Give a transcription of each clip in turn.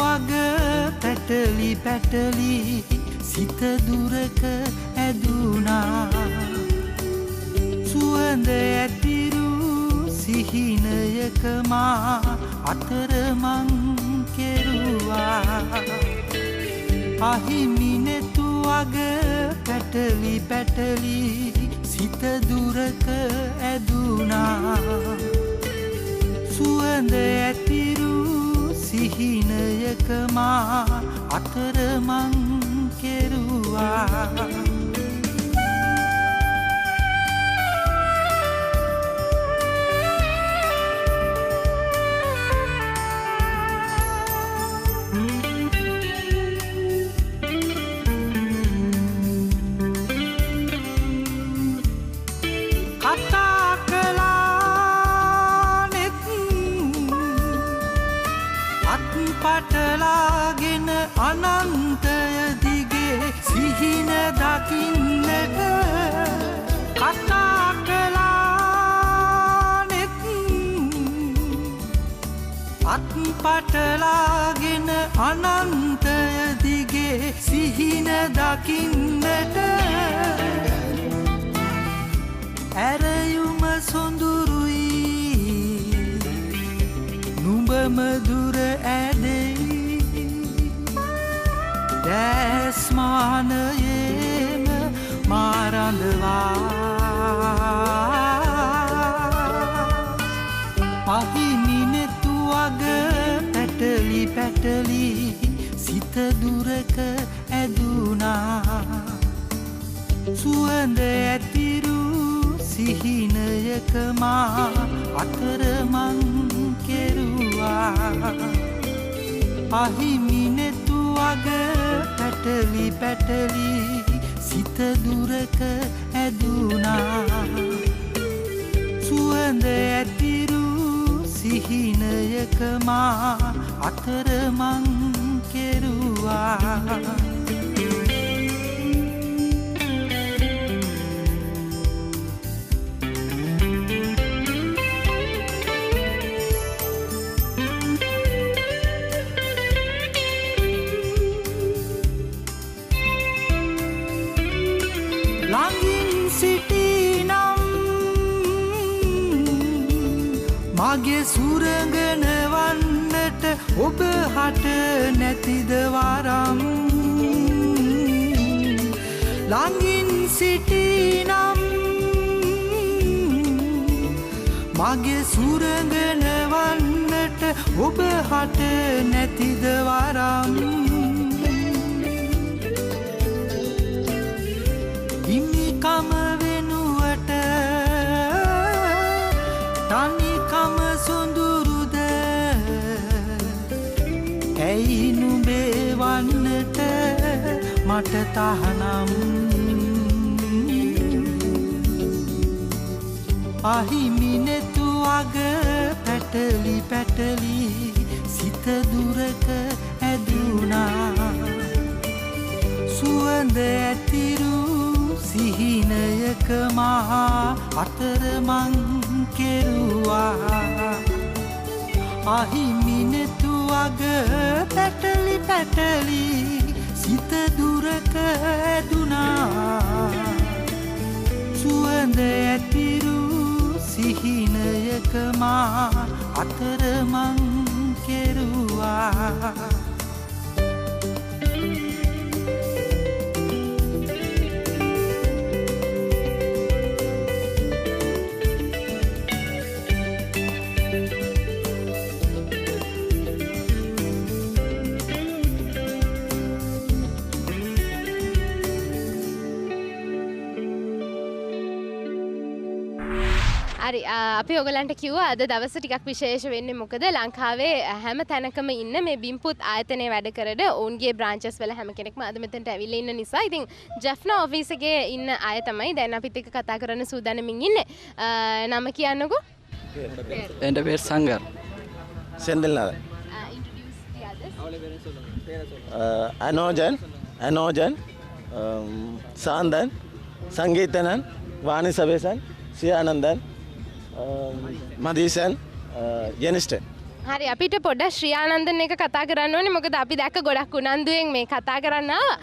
අග පැටලි පැටලි සිත දුරක ඇදුනා සුවඳ ඇතිරු සිහිනයක මා අතරමං කෙරුවා අහිමිනෙතු අග පැටලි පැටලි සිත දුරක ඇදුනා සුවඳ ඇතිරු සිහිනයක මා අතරමං කෙරුවා පටලාගෙන අනන්තය දිගේ සිහින දකින්නට කතා කළානෙත් අත් පටලාගෙන අනන්තය දිගේ සිහින දකින්නට ඇරයුම සොඳුරුයි නුඹම දුර ඇදෙයි දැස්මානයේම මාරඳවා අහිමිනෙතු අග පැටලි පැටලි සිත දුරක ඇදුනා සුවඳ ඇතිරු සිහිනයක මා අතරමං කෙරුවා අහිමිනෙතු අග පැටලි පැටලි සිත දුරක ඇදුනා සුවඳ ඇතිරු සිහිනයක මා අතරමං කෙරුවා ළඟින් සිටිනම් මගේ සුරඟන වන්නට ඔබ හට නැතිද වරම් ළඟින් සිටිනම් මගේ සුරඟන වන්නට ඔබ හට නැතිද වරම් හිමිකම වෙනුවට තනිකම සොඳුරුද ඇයි නුඹේ වන්නට මට තහනම් අහිමිනෙතු අග පැටලි පැටලි සිත දුරක ඇදුනා සුවඳ ඇතිරු සිහිනයක මා අතරමං කෙරුවා අහිමිනෙතු අග පැටලි පැටලි සිත දුරක ඇදුනා සුවඳ ඇතිරු සිහිනයක මා අතරමං කෙරුවා හරි අපි ඔයගලන්ට කිව්වා අද දවස ටිකක් විශේෂ වෙන්නේ මොකද ලංකාවේ හැම තැනකම ඉන්න මේ බිම්පුත් ආයතනයේ වැඩ කරන ඔවුන්ගේ බ්‍රාන්චස් වල හැම කෙනෙක්ම අද මෙතනට ඇවිල්ලා ඉන්න නිසා ඉතින් ජෙෆ්නා ඔෆිස් එකේ ඉන්න අය තමයි දැන් අපිත් එක්ක කතා කරන්න සූදානම්ින් ඉන්නේ නම කියන්නකෝ എൻ്റെ പേര് ശങ്കർ സെന്തിൽനാഥൻ അനോജൻ സാന്തൻ സംഗീതനൻ വാണി സബേസൻ സിയാനന്ദൻ മദീസൻ ജനിസ്റ്റൻ හරි අපිට පොඩ්ඩක් ශ්‍රී ආනන්දන් එක කතා කරන්න ඕනේ මොකද අපි දැක්ක ගොඩක් උනන්දුවෙන් මේ කතා කරන්න ආවා.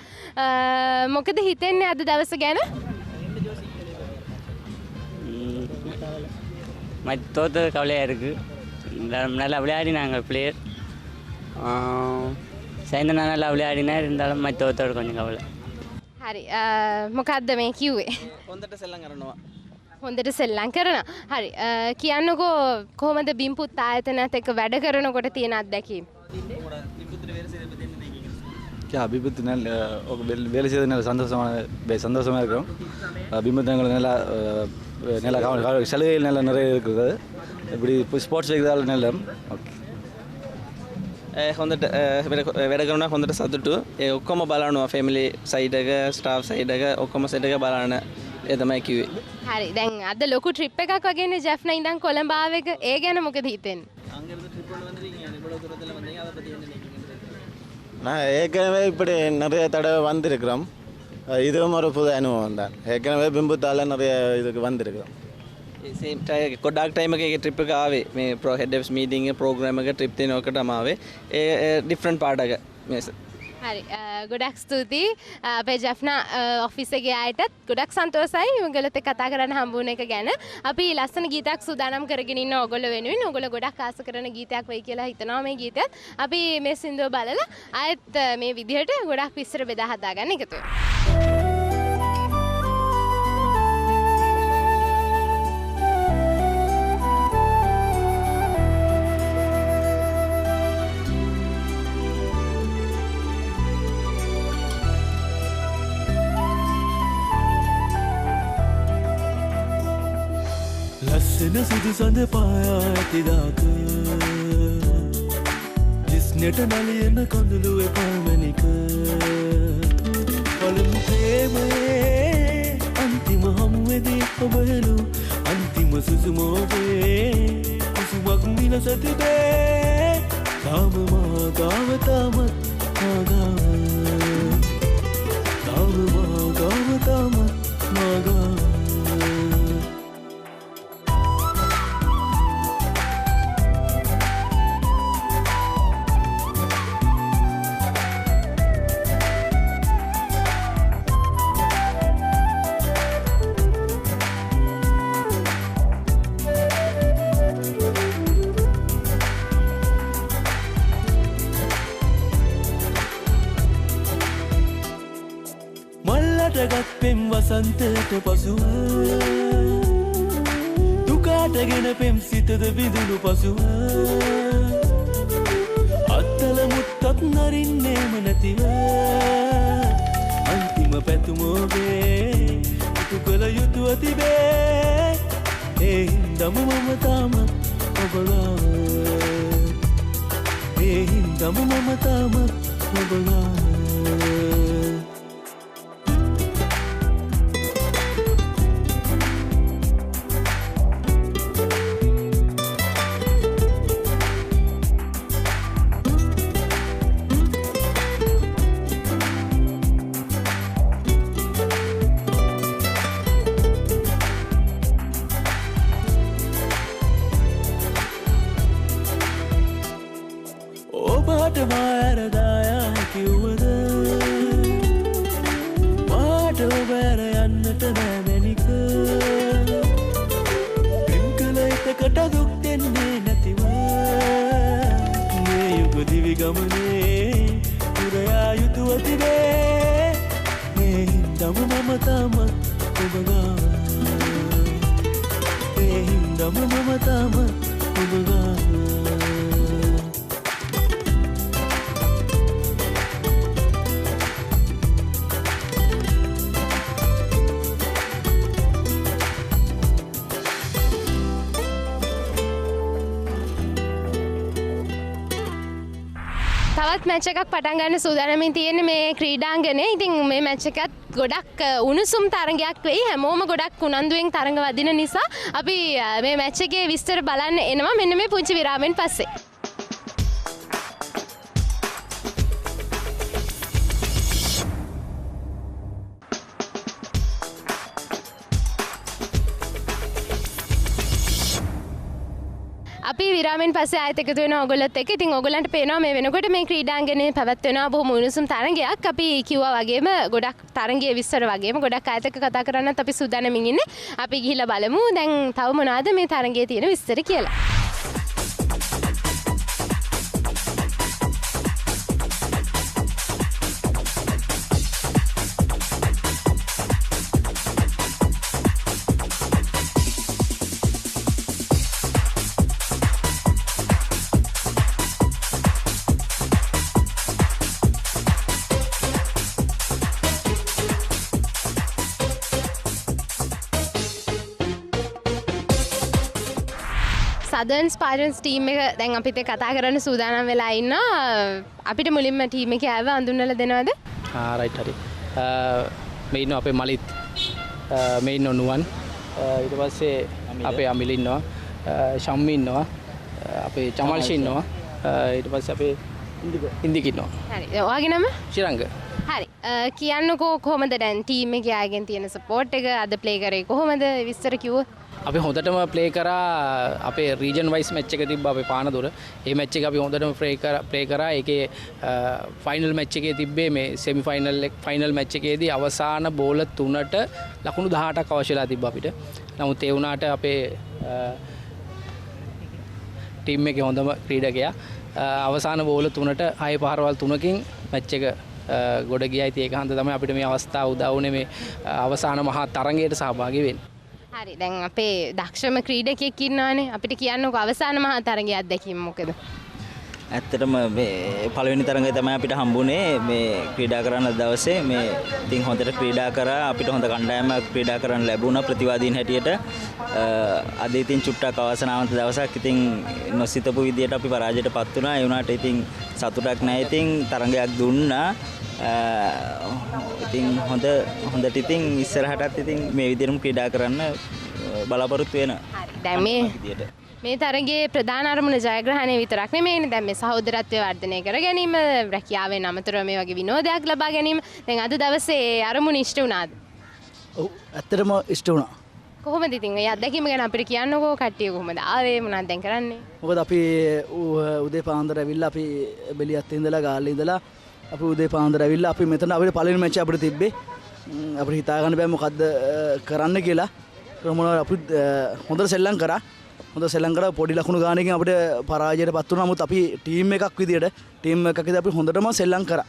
මොකද හිතෙන්නේ අද දවස ගැන? தோற்றது கவலையாக இருக்குது. நல்லா விளையாடினாங்க பிளேயர். சைந்தனா நல்லா விளையாடினார் இருந்தாலும் தோற்றோட கொஞ்சம் கவலை. හරි මොකක්ද මේ කිව්වේ? හොඳට සෙල්ලම් කරනවා. හොඳට සෙල්ලම් කරනවා. හරි කියන්නකෝ කොහොමද බිම්පුත් ආයතනත් එක්ක වැඩ කරනකොට තියෙන අත්දැකීම්? அபிபுத்து வேலை செய்து நல்ல சந்தோஷமாக இருக்கிறோம். அபிபுத்தங்கள் நல்லா நல்லா சலுகைகள் நல்லா நிறைய இருக்குது. இப்படி ஸ்போர்ட்ஸ் வைக்கிறதால நல்ல ஓகே හොඳට වැඩ කරනවා හොඳට සතුටු. ඒ ඔක්කොම බලනවා ෆැමිලි සයිඩ් එක ස්ටාෆ් සයිඩ් එක ඔක්කොම සයිඩ් එක බලන්න ඒ තමයි කිව්වේ. හරි දැන් අද ලොකු ට්‍රිප් එකක් වගේනේ ජෙෆ්නා ඉඳන් කොළඹ ආවෙක. ඒ ගැන මොකද හිතෙන්නේ? அங்கிருந்து ட்ரிப் கொண்டு வந்திருக்கீங்க இவ்வளோ தூரத்தில் வந்தீங்க அதை பற்றி என்ன நினைக்கிறீங்க? நான் ஏற்கனவே இப்படி நிறைய தடவை வந்திருக்கிறோம். இதுவும் ஒரு புது அனுபவம் தான். ஏற்கனவே பிம்புத்தால் நிறைய இதுக்கு வந்திருக்கிறோம். සේම් ගොඩක් ටයිම් එකේ ට්‍රිප් එක ආවේ මේ ප්‍රෝ හෙඩ් ඔෆ්ස් මීටින් එක ප්‍රෝග්‍රෑම් එක ට්‍රිප් දෙන එකටම ආවේ. ඒ ඩිෆරන්ට් පාර්ට් එක මේ හරි ගොඩක් ස්තුතියි අපේ ජෙෆ්නා ඔෆිස් එකේ අයටත් ගොඩක් සන්තෝෂයි ඔයගොල්ලොත් එක්ක කතා කරන්න හම්බ වුණ එක ගැන. අපි ලස්සන ගීතයක් සූදානම් කරගෙන ඉන්න ඔයගොල්ලෝ වෙනුවෙන්. ඔයගොල්ලෝ ගොඩක් ආස කරන ගීතයක් වෙයි කියලා හිතනවා මේ ගීතයත්. අපි මේ සින්දුව බලලා ආයෙත් මේ විදිහට ගොඩක් විස්තර බෙදා හදා ගන්න එකතු වෙනවා. ලස්සන සුදු සඳ පායා ඇතිදාක ජිස්නෙට නලියන කොඳුළු එපාමැනික පළමු ප්‍රේමයේ අන්තිම හමුවේදී ඔබයලු අන්තිම සුසුමෝබේ කුසුමක් විලස තිබේ තාම මාගාව තාමත් මාගාව තාම මාගාව තාමත් මාගාව මල්ලටගත් පෙම් වසන්තයට පසුව දුකාටගෙන පෙම් සිතද විදුණු පසුව අත්තල මුත්තත් නරින්නේම නැතිව අන්තිම පැතුමෝබේ ඉතු කළ යුතුව තිබේ ඒ හින්දම මම තාමත් ඔබලා ඒ හින්දම මම තාමත් ඔබලා ඔබට මාරදායා කිව්වද මාට ඔබ ඇර යන්නට නෑමැනික පින්කල එතකට දුක් දෙන්නේ නැතිව මේ යුග දිවි ගමනේ පුරයා යුතුව තිබේ මේ හින්දම මම තාමත් ඔබගා මේ හින්දම මම තාමත් ඔබගා තවත් මැච් එකක් පටන් ගන්න සූදානමින් තියෙන්නේ මේ ක්‍රීඩාංගනේ. ඉතින් මේ මැච් එකත් ගොඩක් උණුසුම් තරගයක් වෙයි. හැමෝම ගොඩක් උනන්දුවෙන් තරඟ වදින නිසා අපි මේ මැච් එකේ විස්තර බලන්න එනවා මෙන්න මේ පුංචි විරාමෙන් පස්සේ. අපි විරාමෙන් පස්සේ ආයෙත් එකතු වෙනවා ඔයගොල්ලොත් එක්ක. ඉතින් ඔයගොල්ලන්ට පේනවා මේ වෙනකොට මේ ක්‍රීඩාංගණයේ පැවැත්වෙනවා බොහොම උණුසුම් තරඟයක්. අපි කිව්වා වගේම ගොඩක් තරඟයේ විස්තර වගේම ගොඩක් ආයෙත් එක්ක කතා කරන්නත් අපි සූදානම්ින් ඉන්නේ. අපි ගිහිල්ලා බලමු දැන් තව මොනවාද මේ තරඟයේ තියෙන විස්තර කියලා. සදර්න් ස්පාටන්ස් ටීම් එක දැන් අපිත් එක්ක කතා කරන්න සූදානම් වෙලා ඉන්නවා. අපිට මුලින්ම ටීම් එකේ ආව අඳුන්වලා දෙනවද? රයිට් හරි. මේ ඉන්නවා අපේ මලිත්. මේ ඉන්නවා නුවන්. ඊට පස්සේ අපේ අමිල ඉන්නවා. ශම්මි ඉන්නවා. අපේ චමල්ෂි ඉන්නවා. ඊට පස්සේ අපේ ඉන්දික ඉන්නවා. හරි. ඔයාගේ නම? ශිරංග. හරි. කියන්නකෝ කොහොමද දැන් ටීම් එකේ ආගෙන තියෙන සපෝට් එක අද ප්ලේ කරේ කොහොමද විස්තර කිව්වොත්? අපි හොඳටම ප්ලේ කරා අපේ රීජන් වයිස් මැච් එක තිබ්බා අපේ පානදුර. ඒ මැච් එක අපි හොඳටම ප්ලේ කරා. ඒකේ ෆයිනල් මැච් එකේ තිබ්බේ මේ සෙමි ෆයිනල් මැච් එකේදී අවසාන බෝල 3ට ලකුණු 18ක් අවශ්‍ය වෙලා තිබ්බා අපිට. නමුත් ඒ වුණාට අපේ ටීම් එකේ හොඳම ක්‍රීඩකයා අවසාන බෝල 3ට 6 පහරවල් 3කින් මැච් එක ගොඩ ගියා. ඉතින් ඒක හන්ද තමයි අපිට මේ අවස්ථාව උදා වුණේ මේ අවසාන මහා තරඟයට සහභාගී වෙන්න. හරි. දැන් අපේ දක්ෂම ක්‍රීඩකයෙක් ඉන්නවානේ. අපිට කියන්නකෝ අවසාන මහා තරඟයේ අත්දැකීම මොකද? ඇත්තටම මේ පළවෙනි තරඟය තමයි අපිට හම්බුනේ මේ ක්‍රීඩා කරන දවසේ. මේ ඉතින් හොඳට ක්‍රීඩා කරා. අපිට හොඳ කණ්ඩායමක් ක්‍රීඩා කරන්න ලැබුණා ප්‍රතිවාදීන් හැටියට. අද ඉතින් චුට්ටක් අවසනාවන්ත දවසක්. ඉතින් නොසිතපු විදියට අපි පරාජයටපත් වුණා. ඒ වුණාට ඉතින් සතුටක් නැහැ. ඉතින් තරඟයක් දුන්නා. ඉතින් හොඳට ඉතින් ඉස්සරහටත් ඉතින් මේ විදිහටම ක්‍රීඩා කරන්න බලාපොරොත්තු වෙනවා. හරි. දැන් මේ තරගයේ ප්‍රධාන අරමුණ ජයග්‍රහණය විතරක් නෙමෙයිනේ. දැන් මේ සහෝදරත්වය වර්ධනය කර ගැනීම, රැකියාවෙන් අමතරව මේ වගේ විනෝදයක් ලබා ගැනීම. දැන් අද දවසේ අරමුණ ඉෂ්ට වුණාද? ඔව් ඇත්තටම ඉෂ්ට වුණා. කොහොමද ඉතින් ඒ අත්දැකීම ගැන අපිට කියන්නකෝ. කට්ටිය කොහොමද ආවේ, මොනවද දැන් කරන්නේ? මොකද අපි උදේ පාන්දර ඇවිල්ලා අපි බෙලියත් ඉඳලා ගාල්ලේ ඉඳලා අපි උදේ පාන්දර ඇවිල්ලා අපි මෙතන අපිට පළවෙනි මැච් අපිට තිබ්බේ. අපිට හිතා ගන්න බෑ මොකද්ද කරන්න කියලා. මොනවා අපි හොඳට සෙල්ලම් කරා. හොඳ සෙල්ලම් කරා පොඩි ලකුණු ගානකින් අපිට පරාජයටපත් වුණා. නමුත් අපි ටීම් එකක් විදියට අපි හොඳටම සෙල්ලම් කරා.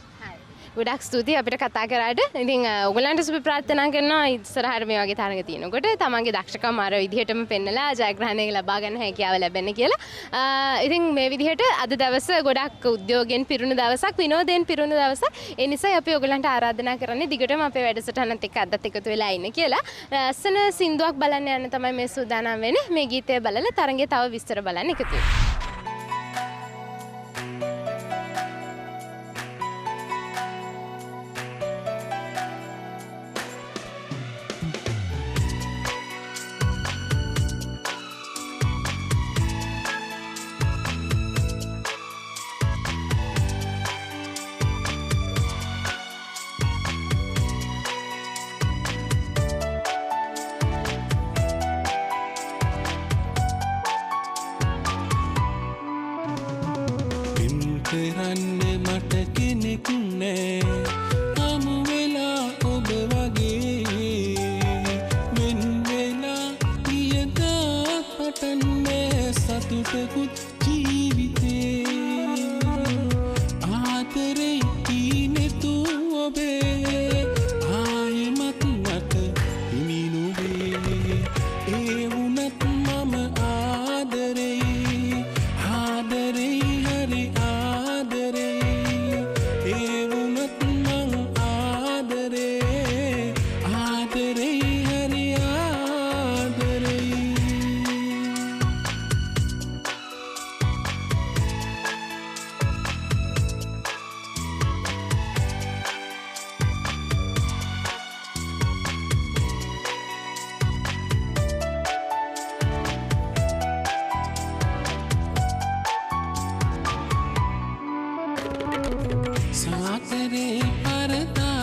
ගොඩක් ස්තුතියි අපිට කතා කරාට. ඉතින් ඔයගලන්ට සුබ ප්‍රාර්ථනා කරනවා ඉස්සරහට මේ වගේ තරඟ තියෙනකොට තමන්ගේ දක්ෂකම් අර විදිහටම පෙන්නලා ජයග්‍රහණය ලබා ගන්න හැකියාව ලැබෙන්න කියලා. ඉතින් මේ විදිහට අද දවස ගොඩක් උද්‍යෝගයෙන් පිරුණු දවසක්, විනෝදයෙන් පිරුණු දවසක්. ඒ නිසා අපි ඔයගලන්ට ආරාධනා කරන්නේ දිගටම අපේ වැඩසටහනත් එක්ක අදත් එකතු වෙලා ඉන්න කියලා. ලස්සන සින්දුවක් බලන්න යන්න තමයි මේ සූදානම් වෙන්නේ. මේ ගීතය බලලා තරඟේ තව විස්තර බලන්න එකතු වෙමු. කරන්න මට කෙනෙක් නෑ අමු වෙලා ඔබ වගේ වෙන් වෙලා ගියදාත් පටන්නේ සතුටකුත් ජීවිතේ ආදරේ කීනෙතු ඔබේ ආයෙමත් මට හිමිනුවේ ඒ වුණත් මම ආදරේ सातरे परदा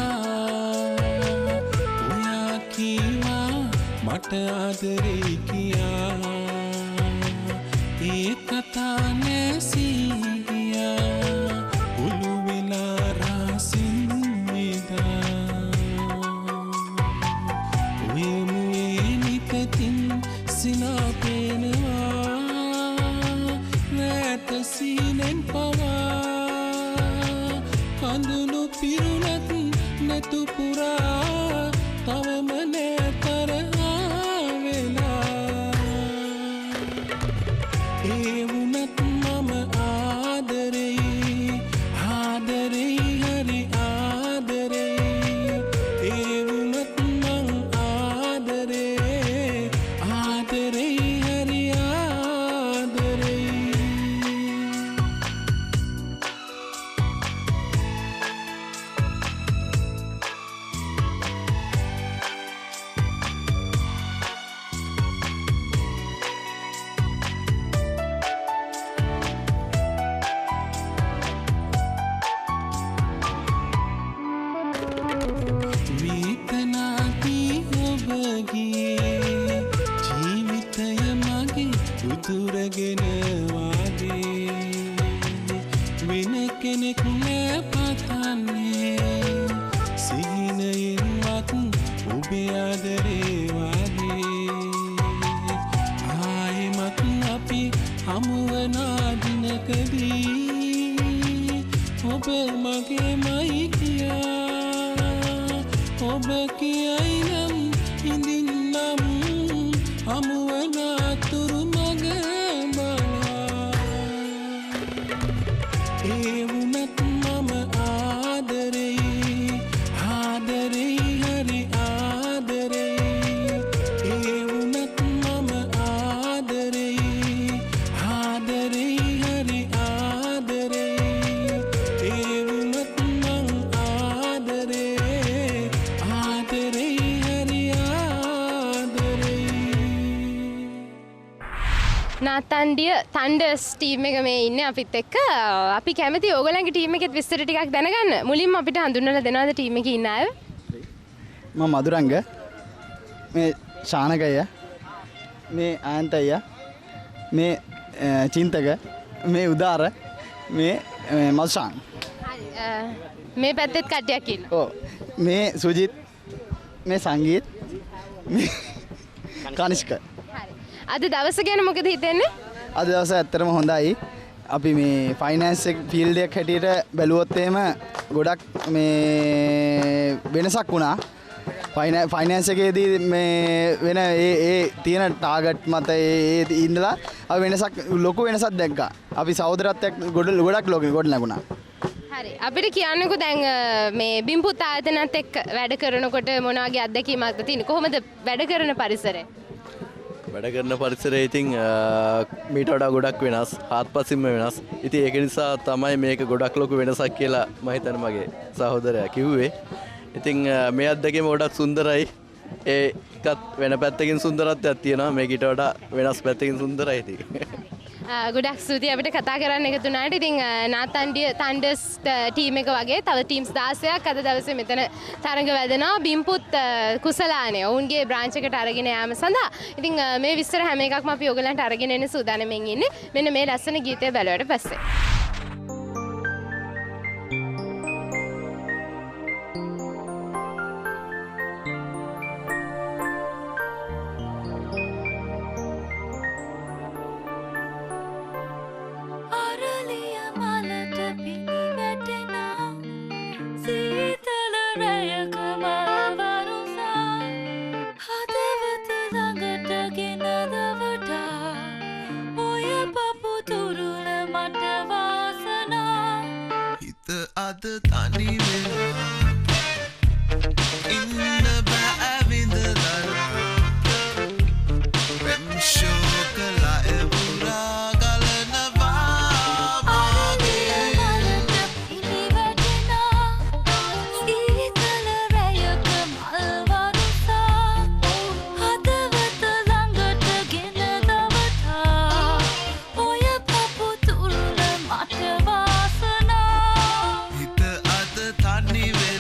उया कीवा मट आदरे किया एक පිරුණත් නැතු පුරා තවම නෑතර ආවෙලා ඒ වුණත් මම ආදරෙයි ආදරෙයි හරි ආදරෙයි ඒ වුණත් මං ආදරේ ආදරෙයි හරි ආදරෙයි ජීවිතය මගේ උතුරගෙන වාගේ වෙන කෙනෙක් නෑ පතන්නේ සිහිනයෙන්වත් ඔබේ ආදරේ වාගේ ආයෙමත් අපි හමුවනා දිනකදී ඔබ මගේමයි කියා ඔබ කියයි නම් ඉඳින්නම් හමුවනාතුරු මග බලා ඒ වුණත් මම ආදරෙයි ආදරෙයි හරි ආදරෙයි ඒ වුණත් මම ආදරෙයි ආදරෙයි හරි ආදරෙයි ඒ වුණත් මං ආදරේ ආදරෙයි හරි ආදරෙයි නාතන්ඩිය තන්ඩර්ස් ටීම් එක මේ ඉන්නේ අපිත් එක්ක. අපි කැමති ඕගොල්ලන්ගේ ටීම් එකෙත් විස්තර ටිකක් දැනගන්න. මුලින්ම අපිට හඳුන්වලා දෙනවද ටීම් එකේ ඉන්න අය? මම මధుරංග, මේ ශානක අයියා, මේ ආයන්ත අයියා, මේ චින්තක, මේ උදාර, මේ මල්ෂාන්. හරි. මේ පැත්තෙත් කට්ටියක් ඉන්නවා. ඔව්. මේ සුජිත්, මේ සංගීත්, මේ කනිෂ්ක. හරි. අද දවස ගැන මොකද හිතෙන්නේ? අද දවස ඇත්තටම හොඳයි. අපි මේ ෆයිනෑන්ස් එක ෆීල්ඩ් එකක් හැටියට බැලුවොත් එහෙම ගොඩක් මේ වෙනසක් වුණා. ෆයිනෑන්ස් එකේදී මේ වෙන ඒ තියෙන ටාගට් මත ඒ ඉඳලා අපි වෙනසක් ලොකු වෙනසක් දැක්කා. අපි සහෝදරත්වයක් ගොඩක් ගොඩ නැගුණා. හරි. අපිට කියන්නකෝ දැන් මේ බිම්පුත් ආයතනත් එක්ක වැඩ කරනකොට මොන වගේ අත්දැකීමක්ද තියෙන්නේ? කොහොමද වැඩ කරන පරිසරය? වැඩ කරන පරිසරය ඉතින් මීට වඩා ගොඩක් වෙනස්, හාත්පසින්ම වෙනස්. ඉතින් ඒක නිසා තමයි මේක ගොඩක් ලොකු වෙනසක් කියලා මම හිතන්නේ මගේ සහෝදරයා කිව්වේ. ඉතින් මේ අත්දැකීම ගොඩක් සුන්දරයි. ඒකත් වෙන පැත්තකින් සුන්දරත්වයක් තියෙනවා. මේකට වඩා වෙනස් පැත්තකින් සුන්දරයි ඉතින්. ගොඩක් ස්තුතියි අපිට කතා කරන්න එකතු වුණාට. ඉතින් නාතන්ඩිය තන්ඩර්ස් ටීම් එක වගේ තව ටීම්ස් 16ක් අද දවසේ මෙතන තරඟ වැදෙනවා. බිම්පුත් කුසලානේ ඔවුන්ගේ බ්‍රාන්ච් එකට අරගෙන යාම සඳහා. ඉතින් මේ විස්තර හැම එකක්ම අපි ඔයගලන්ට අරගෙන එන්න සූදානම්ෙන් ඉන්නේ. මෙන්න මේ ලස්සන ගීතය බැලුවට පස්සේ. අද තනි වෙලා ඉන්න බෑ විඳලා වෙම් ශෝකලා එවුරා ගලනවා මාගේ ඉනි වැටෙනා සීතල රැයක මල් වරුසා හදවත ළඟට ගෙන දවතා ඔය පපු තුරුල මට වාසනා තනි වෙලා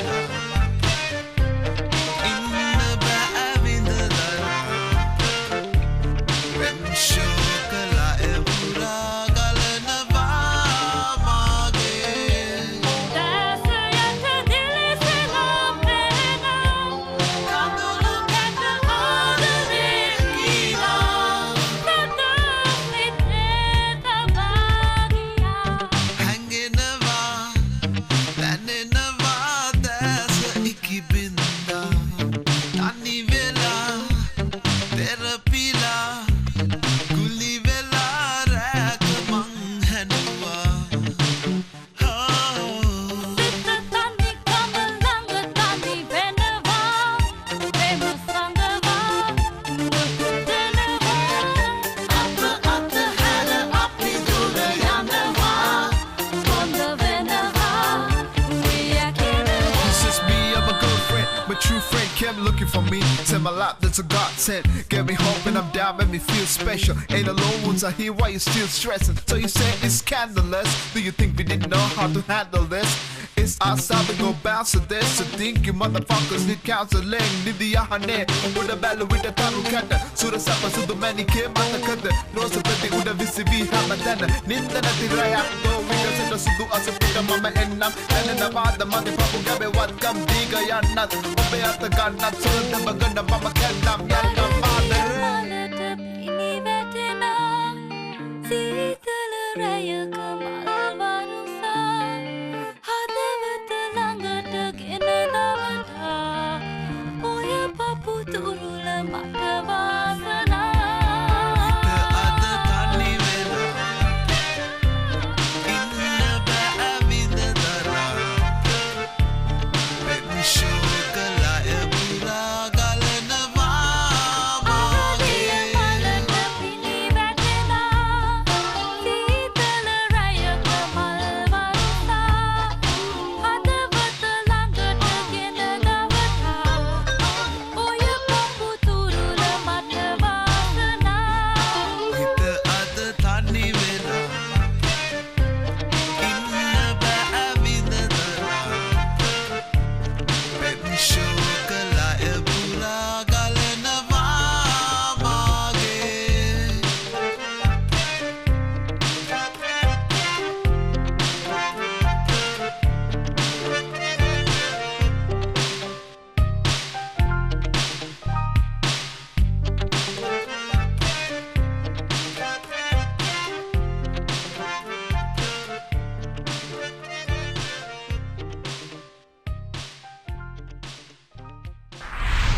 my lap, that's a godsend. Get me hope when I'm down, make me feel special. Ain't alone once I hear why you still stressing. So you say it's scandalous. Do you think we didn't know how to handle this? It's us how we go bounce to this. So think you motherfuckers need counseling. Nidiyahane, with a bell with a taru kata. Sura sapa sudu mani ke mata kata. Rosa peti uda visibi hamadana. Nindana tiraya do vida senda sudu asaputa mama ennam. Nana vada mani papu gabe wat kam diga yannat. Obe ata gannat sura deba ganna mama kennam yannam father.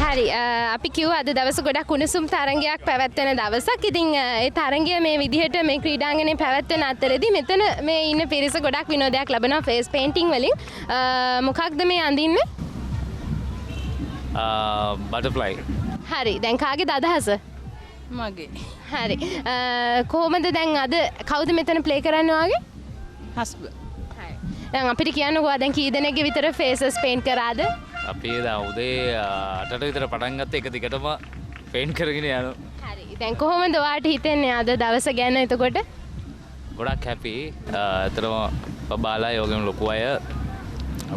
හරි අපි කිව්වා අද දවස ගොඩක් උණුසුම් තරඟයක් පැවැත්වෙන දවසක්. ඉතින් ඒ තරඟය මේ විදිහට මේ ක්‍රීඩාංගණේ පැවැත්වෙන අතරදී මෙතන මේ ඉන්න පිරිස ගොඩක් විනෝදයක් ලබනවා ෆේස් පේන්ටිං වලින්. මොකක්ද මේ අඳින්නේ? බටර්ෆ්ලයි. හරි. දැන් කාගේද අදහස? මගේ. හරි. කොහොමද දැන් අද කවුද මෙතන ප්ලේ කරන්නේ වාගේ? හස්බ. හරි. දැන් අපිට කියන්නකෝ දැන් කී දෙනෙක්ගේ විතර ෆේසස් පේන්ට් කරාද? අපි උදේ 8ට විතර පටන් ගත්ත එක දිගටම පේන්ට් කරගෙන යනවා. හරි. දැන් කොහොමද ඔයාට හිතෙන්නේ අද දවස ගැන එතකොට? ගොඩක් හැපි. ඇත්තටම බබාලා යෝගෙම ලොකු අය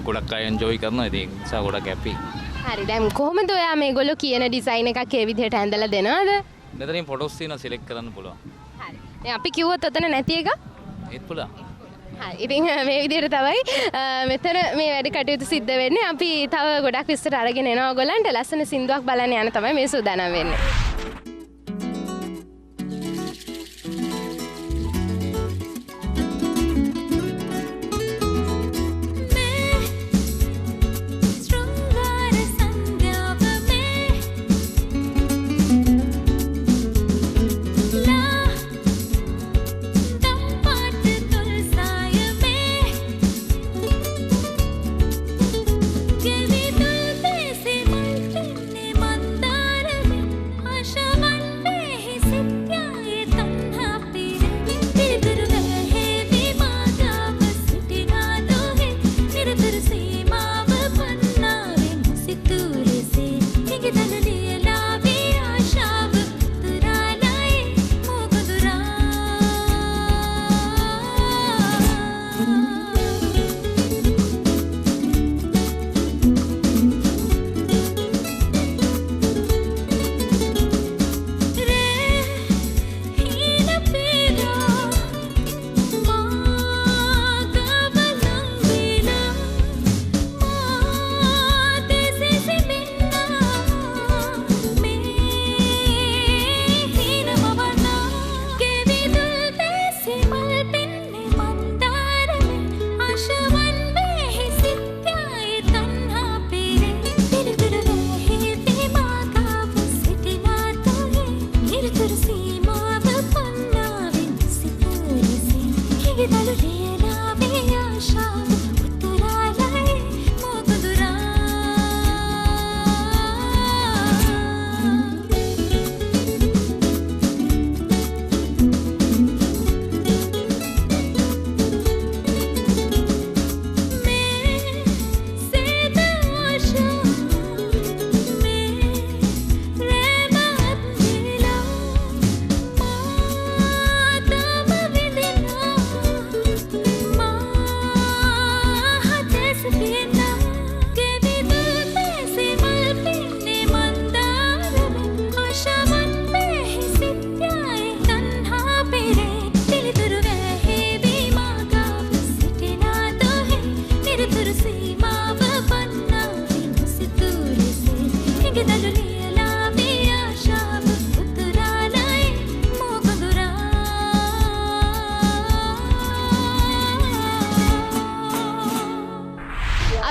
ගොඩක් අය එන්ජොයි කරනවා. ඉතින් ඒ නිසා ගොඩක් හැපි. හරි. දැන් කොහොමද ඔයා මේගොල්ලෝ කියන ඩිසයින් එකක් ඒ විදිහට ඇඳලා දෙනවද? මෙතනින් ෆොටෝස් තියෙනවා සිලෙක්ට් කරන්න පුළුවන්. හරි. දැන් අපි කිව්වොත් ඔතන නැති එක? ඒත් පුළුවන්. හරි. ඉතින් මේ විදිහට තමයි මෙතන මේ වැඩ කටයුතු සිද්ධ වෙන්නේ. අපි තව ගොඩක් විස්තර අරගෙන එනවා ඔයගොල්ලන්ට. ලස්සන සින්දුවක් බලන්න යන තමයි මේ සූදානම් වෙන්නේ.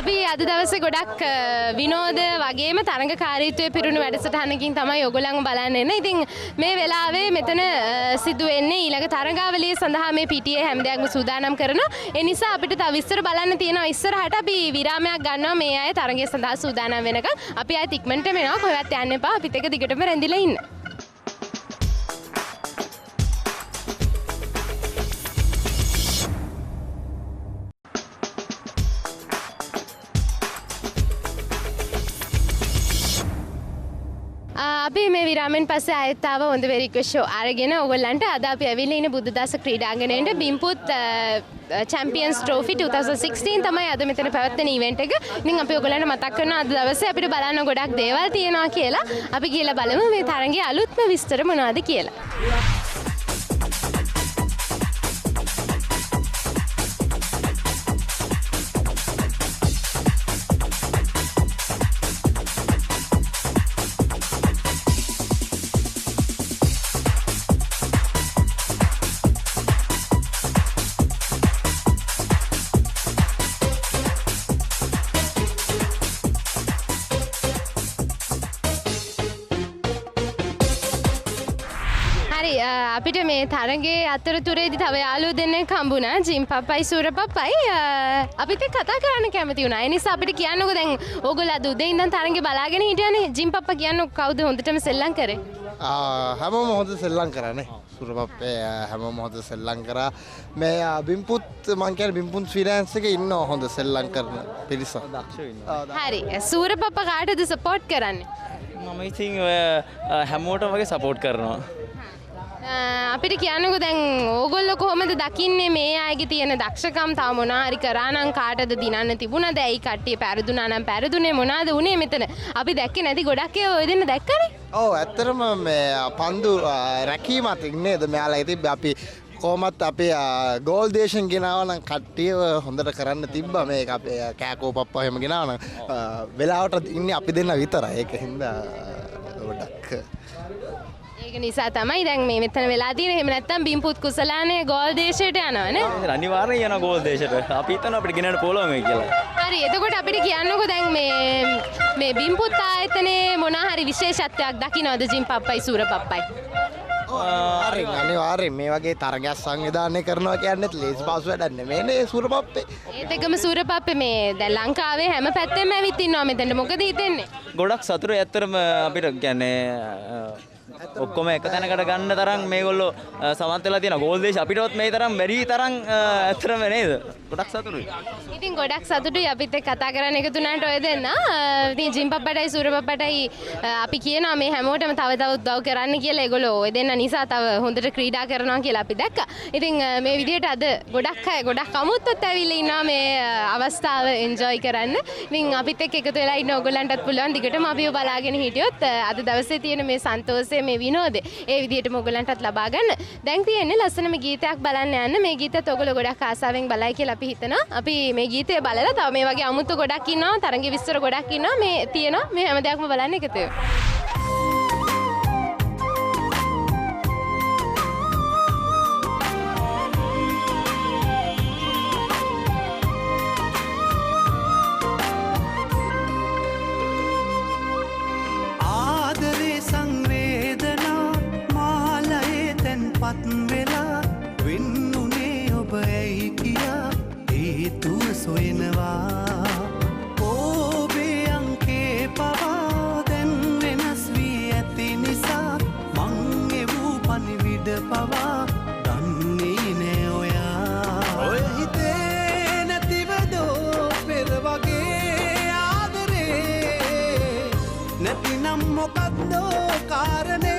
අපි අද දවසේ ගොඩක් විනෝද වගේම තරඟකාරීත්වයේ පිරුණු වැඩසටහනකින් තමයි ඔයගොල්ලන්ව බලන්න එන්නේ. ඉතින් මේ වෙලාවේ මෙතන සිදු වෙන්නේ ඊළඟ තරඟාවලිය සඳහා මේ පිටියේ හැම දෙයක්ම සූදානම් කරනවා. ඒ නිසා අපිට තව විස්තර බලන්න තියෙනවා. ඉස්සරහට අපි විරාමයක් ගන්නවා මේ අය තරඟය සඳහා සූදානම් වෙනකන්. අපි ආයෙත් ඉක්මනට එනවා. කොහෙවත් යන්න එපා. අපිත් එක දිගටම රැඳිලා ඉන්න. අපි මේ විරාමෙන් පස්සේ ආයෙත් ආව හොඳ රික්වෙස්ට් ෂෝ අරගෙන ඔයගොල්ලන්ට අද අපි ඇවිල්ලා ඉන්නේ බුද්ධදාස ක්‍රීඩාංගණයට බිම්පුත් චැම්පියන්ස් ට්‍රෝෆි 2016 තමයි අද මෙතන පැවැත්වෙන ඉවෙන්ට් එක. ඉතින් අපි ඔයගොල්ලන්ට මතක් කරනවා අද දවසේ අපිට බලන්න ගොඩක් දේවල් තියෙනවා කියලා. අපි ගිහලා බලමු මේ තරඟයේ අලුත්ම විස්තර මොනවද කියලා. අපිට මේ තරගේ අතරතුරේදී තව යාළුවෝ දෙන්නෙක් හම්බුණා ජිම් පප්පයි සූර පප්පයි අපිත් එක්ක කතා කරන්න කැමති වුණා. ඒ නිසා අපිට කියන්නකෝ දැන් ඕගොල්ලෝ අද උදේ ඉඳන් තරගේ බලාගෙන හිටියානේ. ජිම් පප්පා කියන්නකෝ කවුද හොඳටම සෙල්ලම් කරේ? හැමෝම හොඳ සෙල්ලම් කරානේ. සූර පප්පේ හැමෝම හොඳ සෙල්ලම් කරා. මේ බිම්පුත් මං කියන්නේ බිම්පුත් ෆිනෑන්ස් එකේ ඉන්නවා හොඳ සෙල්ලම් කරන පිරිස. දක්ෂ ඉන්නවා. හරි. සූර පප්පා කාටද සපෝට් කරන්නේ? මම ඉතින් ඔය හැමෝටම වගේ සපෝට් කරනවා. අපිට කියන්නකෝ දැන් ඕගොල්ලෝ කොහොමද දකින්නේ මේ අයගේ තියෙන දක්ෂකම් තව මොනවා හරි කරා නම් කාටද දිනන්න තිබුණාද? ඇයි කට්ටිය පෙරදුනා නම් පෙරදුනේ මොනවාද උනේ මෙතන? අපි දැක්කේ නැති ගොඩක් ඒවා ඔය දෙන්න දැක්කනේ. ඔව් ඇත්තටම මේ පන්දු රැකීමත් නේද මෙයාලා ඉතින් අපි කොහොමත් අපේ ගෝල් දේශන් ගෙනාව නම් කට්ටිය හොඳට කරන්න තිබ්බා මේක අපේ කෑකෝ පප්පා එහෙම ගෙනාව නම් වෙලාවට ඉන්නේ අපි දෙන්න විතරයි. ඒක හින්දා ගොඩක් ඒක නිසා තමයි දැන් මේ මෙතන වෙලා තියෙන්නේ. එහෙම නැත්නම් බිම්පුත් කුසලානේ ගෝල් දේශයට යනවනේ. අනිවාර්යෙන් යනවා ගෝල් දේශයට. අපි හිතනවා අපිට ගෙනන්න පුළුවන් වෙයි කියලා. හරි. එතකොට අපිට කියන්නකෝ දැන් මේ බිම්පුත් ආයතනයේ මොන හරි විශේෂත්වයක් දකින්නවද ජිම් පප්පයි සූර පප්පයි? අනිවාර්යෙන් මේ වගේ තරගයක් සංවිධානය කරනවා කියන්නේත් ලේසි පහසු වැඩක් නෙමෙයිනේ සූර පප්පේ. ඒත් එකම සූර පප්පේ මේ දැන් ලංකාවේ හැම පැත්තෙම ඇවිත් ඉන්නවා මෙතනට. මොකද හිතෙන්නේ? ගොඩක් සතුටුයි ඇත්තටම අපිට කියන්නේ ඔක්කොම එක තැනකට ගන්න තරම් මේගොල්ලෝ සමත් වෙලා තියෙනවා. ගෝල් දේශ අපිටවත් මේ තරම් බැරි තරම් ඇත්තටම නේද? ගොඩක් සතුටුයි. ඉතින් ගොඩක් සතුටුයි අපිත් එක්ක කතා කරන්න එකතු වුණාට ඔය දෙන්න. ඉතින් ජිම් පප්පටයි සූර පප්පටයි අපි කියනවා මේ හැමෝටම තව තව උදව් කරන්න කියලා. ඒගොල්ලෝ ඔය දෙන්න නිසා තව හොඳට ක්‍රීඩා කරනවා කියලා අපි දැක්කා. ඉතින් මේ විදිහට අද ගොඩක් අය ගොඩක් අමුත්තොත් ඇවිල්ලා ඉන්නවා මේ අවස්ථාව එන්ජොයි කරන්න. ඉතින් අපිත් එක්ක එකතු වෙලා ඉන්න ඕගොල්ලන්ටත් පුළුවන් දිගටම අපිව බලාගෙන හිටියොත් අද දවසේ තියෙන මේ සන්තෝෂය මේ විනෝදේ ඒ විදිහටම ඔයගලන්ටත් ලබා ගන්න. දැන් තියෙන්නේ ලස්සනම ගීතයක් බලන්න යන්න. මේ ගීතයත් ඔයගොල්ලෝ ගොඩක් ආසාවෙන් බලයි කියලා අපි හිතනවා. අපි මේ ගීතය බලලා තව මේ වගේ අමුතු ගොඩක් ඉන්නවා. තරඟේ විස්තර ගොඩක් ඉන්නවා. මේ තියෙනවා. මේ හැම දෙයක්ම බලන්න එකතු වෙනවා. පත් වෙලා වෙන්නුනේ ඔබ ඇයි කියා හේතුව සොයනවා. ඔබේ අංකේ පවා දැන් වෙනස් වී ඇති නිසා මං එවූ පණිවිඩ පවා දන්නේ නෑ ඔයා. ඔය හිතේ නැතිවදෝ පෙර වගේ ආදරේ නැතිනම් මොකක්දෝ කාරණේ.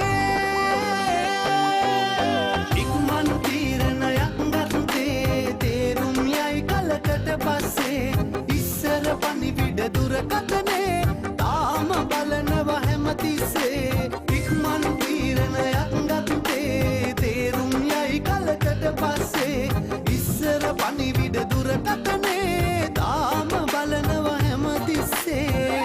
ඉස්සර පණිවිඩ දුරකථනේ තාම බලනවා හැමතිස්සේ. ඉක්මන් තීරණයක් ගත්තේ තේරුම් යයි කලකට පස්සේ. ඉස්සර පණිවිඩ දුරකථනේ තාම බලනවා හැමතිස්සේ.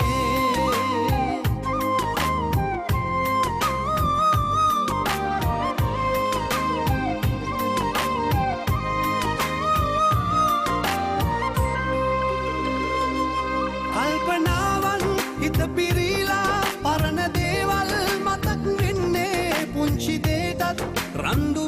රණ්ඩු